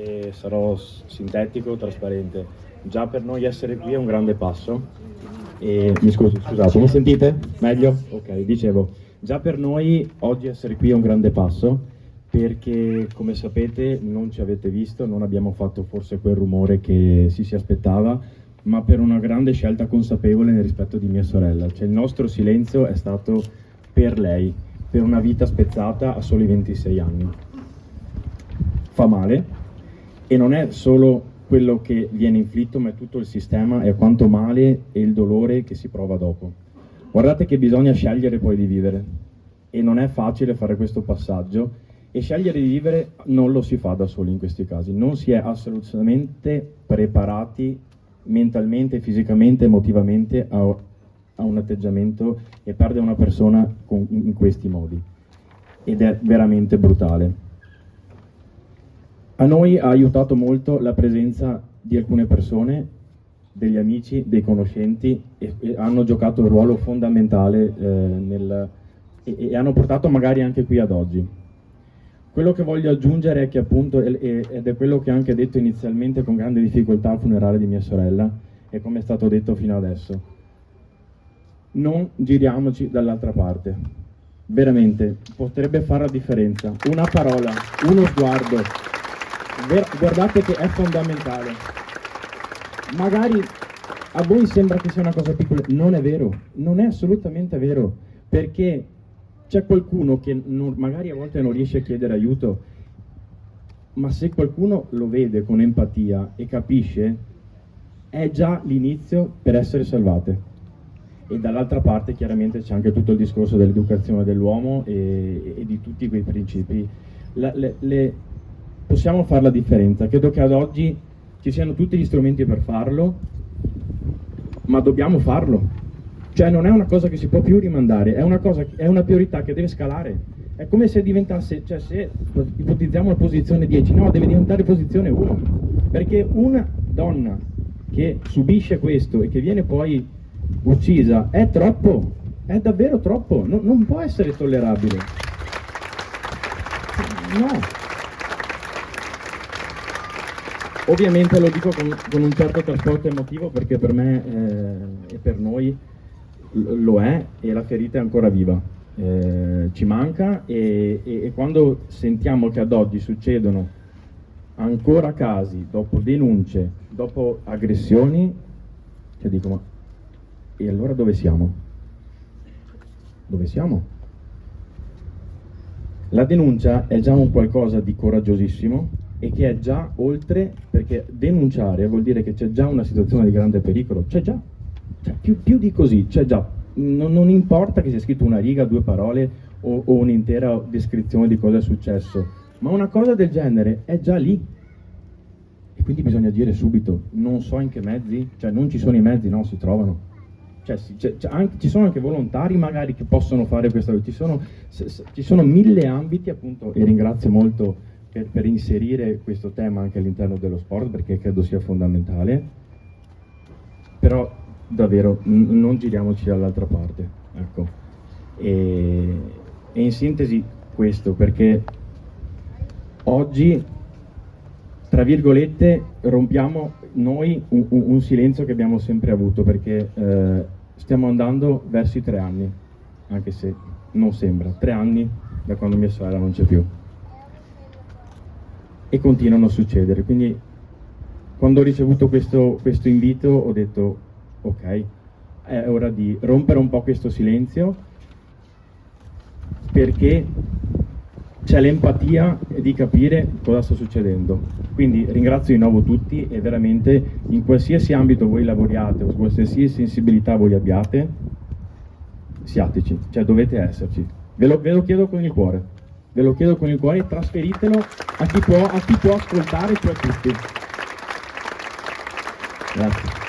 E sarò sintetico, trasparente. Già per noi essere qui è un grande passo. Scusate, mi sentite? Meglio? Ok, dicevo, già per noi oggi essere qui è un grande passo perché, come sapete, non ci avete visto, non abbiamo fatto forse quel rumore che si aspettava, ma per una grande scelta consapevole nel rispetto di mia sorella. Cioè il nostro silenzio è stato per lei, per una vita spezzata a soli 26 anni. Fa male, e non è solo quello che viene inflitto, ma è tutto il sistema e quanto male e il dolore che si prova dopo. Guardate che bisogna scegliere poi di vivere e non è facile fare questo passaggio, e scegliere di vivere non lo si fa da soli in questi casi, non si è assolutamente preparati mentalmente, fisicamente, emotivamente a un atteggiamento e perdere una persona in questi modi, ed è veramente brutale. A noi ha aiutato molto la presenza di alcune persone, degli amici, dei conoscenti, e hanno giocato un ruolo fondamentale e hanno portato magari anche qui ad oggi. Quello che voglio aggiungere è che appunto, ed è quello che ho anche detto inizialmente con grande difficoltà al funerale di mia sorella, e come è stato detto fino adesso, non giriamoci dall'altra parte. Veramente, potrebbe fare la differenza. Una parola, uno sguardo. Guardate che è fondamentale. Magari a voi sembra che sia una cosa piccola, non è vero, non è assolutamente vero, perché c'è qualcuno che magari a volte non riesce a chiedere aiuto, ma se qualcuno lo vede con empatia e capisce, è già l'inizio per essere salvate. E dall'altra parte chiaramente c'è anche tutto il discorso dell'educazione dell'uomo e di tutti quei principi. Possiamo fare la differenza, credo che ad oggi ci siano tutti gli strumenti per farlo, ma dobbiamo farlo. Cioè non è una cosa che si può più rimandare, è una priorità che deve scalare. È come se diventasse, cioè se ipotizziamo la posizione 10, no, deve diventare posizione 1, perché una donna che subisce questo e che viene poi uccisa è troppo, è davvero troppo, non può essere tollerabile. No. Ovviamente lo dico con un certo trasporto emotivo, perché per me e per noi lo è, e la ferita è ancora viva, ci manca, e quando sentiamo che ad oggi succedono ancora casi, dopo denunce, dopo aggressioni, cioè dico, ma e allora dove siamo? Dove siamo? La denuncia è già un qualcosa di coraggiosissimo e che è già oltre, perché denunciare vuol dire che c'è già una situazione di grande pericolo, c'è già, cioè, più di così, c'è già, non importa che sia scritto una riga, 2 parole o un'intera descrizione di cosa è successo, ma una cosa del genere è già lì e quindi bisogna agire subito. Non so in che mezzi, cioè non ci sono i mezzi, no, si trovano. Ci sono anche volontari magari che possono fare questo, ci sono 1000 ambiti appunto, e ringrazio molto per inserire questo tema anche all'interno dello sport, perché credo sia fondamentale, però davvero non giriamoci dall'altra parte, ecco. E in sintesi questo, perché oggi, tra virgolette, rompiamo noi un silenzio che abbiamo sempre avuto, perché stiamo andando verso i 3 anni, anche se non sembra, 3 anni da quando mia sorella non c'è più, e continuano a succedere. Quindi quando ho ricevuto questo invito ho detto ok, è ora di rompere un po' questo silenzio, perché c'è l'empatia di capire cosa sta succedendo. Quindi ringrazio di nuovo tutti, e veramente in qualsiasi ambito voi lavoriate o qualsiasi sensibilità voi abbiate, siateci, cioè dovete esserci. Ve lo chiedo con il cuore, ve lo chiedo con il cuore, e trasferitelo a chi può ascoltare, cioè tutti. Grazie.